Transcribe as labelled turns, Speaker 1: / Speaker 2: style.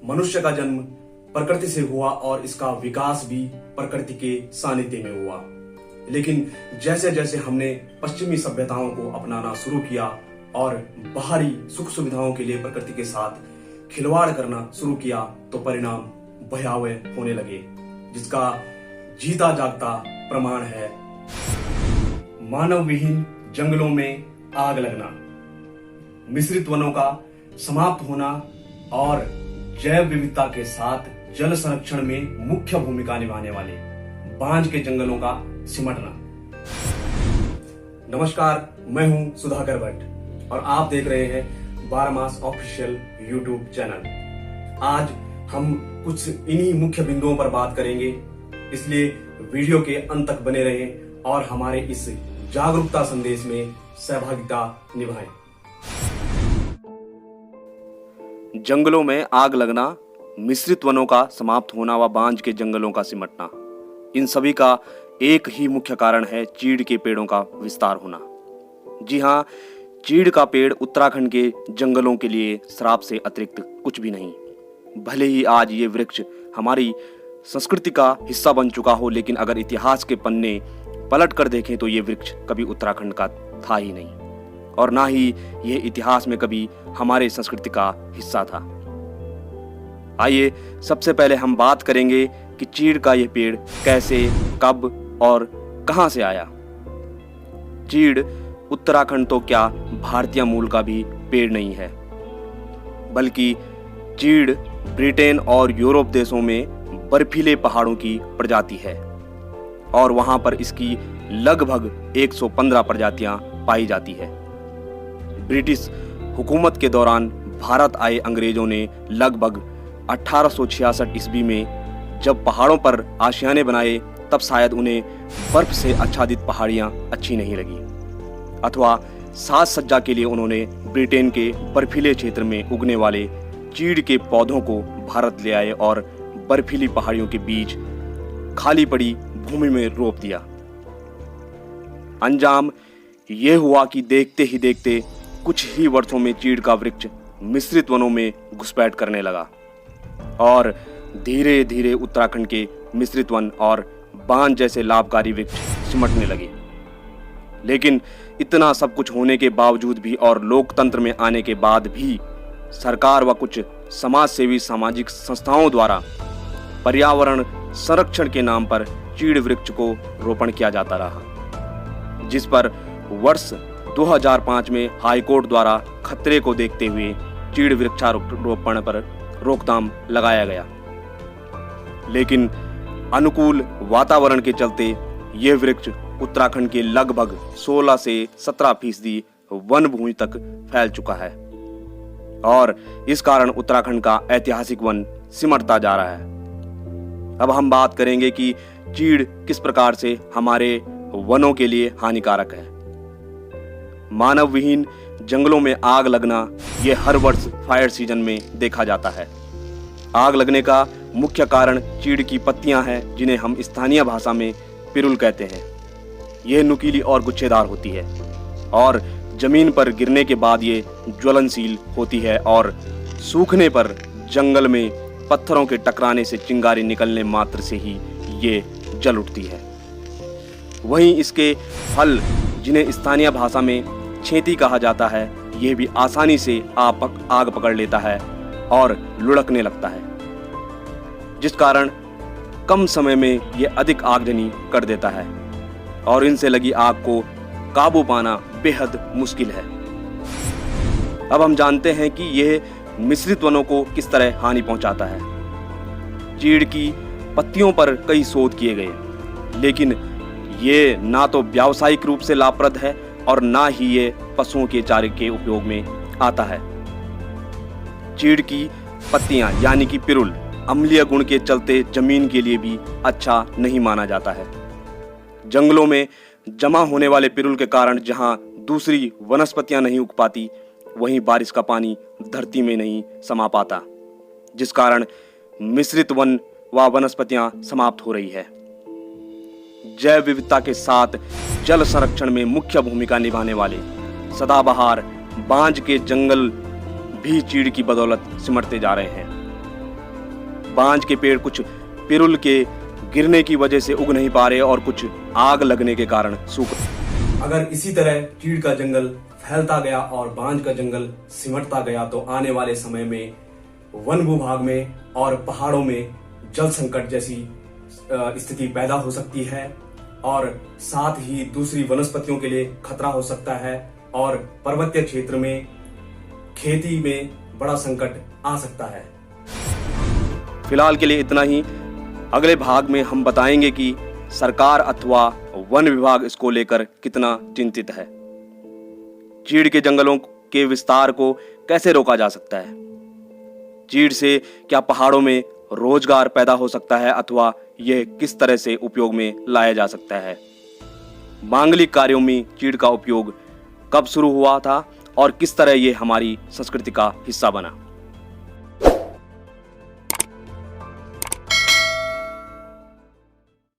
Speaker 1: मनुष्य का जन्म प्रकृति से हुआ और इसका विकास भी प्रकृति के सानिध्य में हुआ। लेकिन जैसे जैसे हमने पश्चिमी सभ्यताओं को अपनाना शुरू किया और बाहरी सुख सुविधाओं के लिए प्रकृति के साथ खिलवाड़ करना शुरू किया तो परिणाम भयावह होने लगे, जिसका जीता जागता प्रमाण है मानव विहीन जंगलों में आग लगना, मिश्रित वनों का समाप्त होना और जैव विविधता के साथ जल संरक्षण में मुख्य भूमिका निभाने वाले बांझ के जंगलों का सिमटना। नमस्कार, मैं हूं सुधाकर भट्ट और आप देख रहे हैं 12 मास ऑफिशियल यूट्यूब चैनल। आज हम कुछ इन्हीं मुख्य बिंदुओं पर बात करेंगे, इसलिए वीडियो के अंत तक बने रहें और हमारे इस जागरूकता संदेश में सहभागिता निभाएं।
Speaker 2: जंगलों में आग लगना, मिश्रित वनों का समाप्त होना व बांझ के जंगलों का सिमटना, इन सभी का एक ही मुख्य कारण है चीड़ के पेड़ों का विस्तार होना। जी हाँ, चीड़ का पेड़ उत्तराखंड के जंगलों के लिए श्राप से अतिरिक्त कुछ भी नहीं। भले ही आज ये वृक्ष हमारी संस्कृति का हिस्सा बन चुका हो, लेकिन अगर इतिहास के पन्ने पलट कर देखें तो ये वृक्ष कभी उत्तराखंड का था ही नहीं और ना ही ये इतिहास में कभी हमारे संस्कृति का हिस्सा था। आइए सबसे पहले हम बात करेंगे कि चीड़ का यह पेड़ कैसे, कब और कहां से आया। चीड़ उत्तराखंड तो क्या भारतीय मूल का भी पेड़ नहीं है, बल्कि चीड़ ब्रिटेन और यूरोप देशों में बर्फीले पहाड़ों की प्रजाति है और वहां पर इसकी लगभग 115 प्रजातियां पाई जाती है। ब्रिटिश हुकूमत के दौरान भारत आए अंग्रेजों ने लगभग 1866 ईस्वी में जब पहाड़ों पर आशियाने बनाए, तब शायद उन्हें बर्फ से आच्छादित पहाड़ियां अच्छी नहीं लगी, अथवा साज सज्जा के लिए उन्होंने ब्रिटेन के बर्फीले क्षेत्र में उगने वाले चीड़ के पौधों को भारत ले आए और बर्फीली पहाड़ियों के बीच खाली पड़ी भूमि में रोप दिया। अंजाम यह हुआ कि देखते ही देखते कुछ ही वर्षों में चीड़ का वृक्ष मिश्रित वनों में घुसपैठ करने लगा और धीरे धीरे उत्तराखंड के मिश्रित वन और बांझ जैसे लाभकारी वृक्ष सिमटने लगे। लेकिन इतना सब कुछ होने के बावजूद भी और लोकतंत्र में आने के बाद भी सरकार व कुछ समाज सेवी सामाजिक संस्थाओं द्वारा पर्यावरण संरक्षण के नाम पर चीड़ वृक्ष को रोपण किया जाता रहा, जिस पर वर्ष 2005 में हाईकोर्ट द्वारा खतरे को देखते हुए चीड़ वृक्षारोपण पर रोकथाम लगाया गया। लेकिन अनुकूल वातावरण के चलते यह वृक्ष उत्तराखंड के लगभग 16 से 17% वन भूमि तक फैल चुका है और इस कारण उत्तराखंड का ऐतिहासिक वन सिमटता जा रहा है। अब हम बात करेंगे कि चीड़ किस प्रकार से हमारे वनों के लिए हानिकारक है। मानव विहीन जंगलों में आग लगना यह हर वर्ष फायर सीजन में देखा जाता है। आग लगने का मुख्य कारण चीड़ की पत्तियां हैं, जिन्हें हम स्थानीय भाषा में पिरुल कहते हैं। यह नुकीली और गुच्छेदार होती है और जमीन पर गिरने के बाद ये ज्वलनशील होती है और सूखने पर जंगल में पत्थरों के टकराने से चिंगारी निकलने मात्र से ही ये जल उठती है। वहीं इसके फल, जिन्हें स्थानीय भाषा में छेती कहा जाता है, यह भी आसानी से आग पकड़ लेता है और लुढ़कने लगता है, जिस कारण कम समय में यह अधिक आगजनी कर देता है और इनसे लगी आग को काबू पाना बेहद मुश्किल है। अब हम जानते हैं कि यह मिश्रित वनों को किस तरह हानि पहुंचाता है। चीड़ की पत्तियों पर कई शोध किए गए, लेकिन ये ना तो व्यावसायिक रूप से लाभप्रद है और ना ही ये पशुओं के चारे के उपयोग में आता है। चीड़ की पत्तियां यानी कि पिरुल अम्लीय गुण के चलते जमीन के लिए भी अच्छा नहीं माना जाता है। जंगलों में जमा होने वाले पिरुल के कारण जहां दूसरी वनस्पतियां नहीं उग पाती, वहीं बारिश का पानी धरती में नहीं समा पाता, जिस कारण मिश्रित वन व वनस्पतियां समाप्त हो रही है। जैव विविधता के साथ जल संरक्षण में मुख्य भूमिका निभाने वाले सदाबहार बांझ के जंगल भी चीड़ की बदौलत सिमटते जा रहे हैं। बांज के पेड़ कुछ पिरुल के गिरने की वजह से उग नहीं पा रहे और कुछ आग लगने के कारण सूख।
Speaker 1: अगर इसी तरह चीड़ का जंगल फैलता गया और बांज का जंगल सिमटता गया तो आने वाले समय में वन विभाग में और पहाड़ों में जल संकट जैसी स्थिति पैदा हो सकती है और साथ ही दूसरी वनस्पतियों के लिए खतरा हो सकता है और पर्वतीय क्षेत्र में खेती में बड़ा संकट आ सकता है।
Speaker 2: फिलहाल के लिए इतना ही। अगले भाग में हम बताएंगे कि सरकार अथवा वन विभाग इसको लेकर कितना चिंतित है। चीड़ के जंगलों के विस्तार को कैसे रोका जा सकता है? चीड़ से क्या पहाड़ों में रोजगार पैदा हो सकता है अथवा यह किस तरह से उपयोग में लाया जा सकता है? मांगलिक कार्यों में चीड़ का उपयोग कब शुरू हुआ था और किस तरह यह हमारी संस्कृति का हिस्सा बना?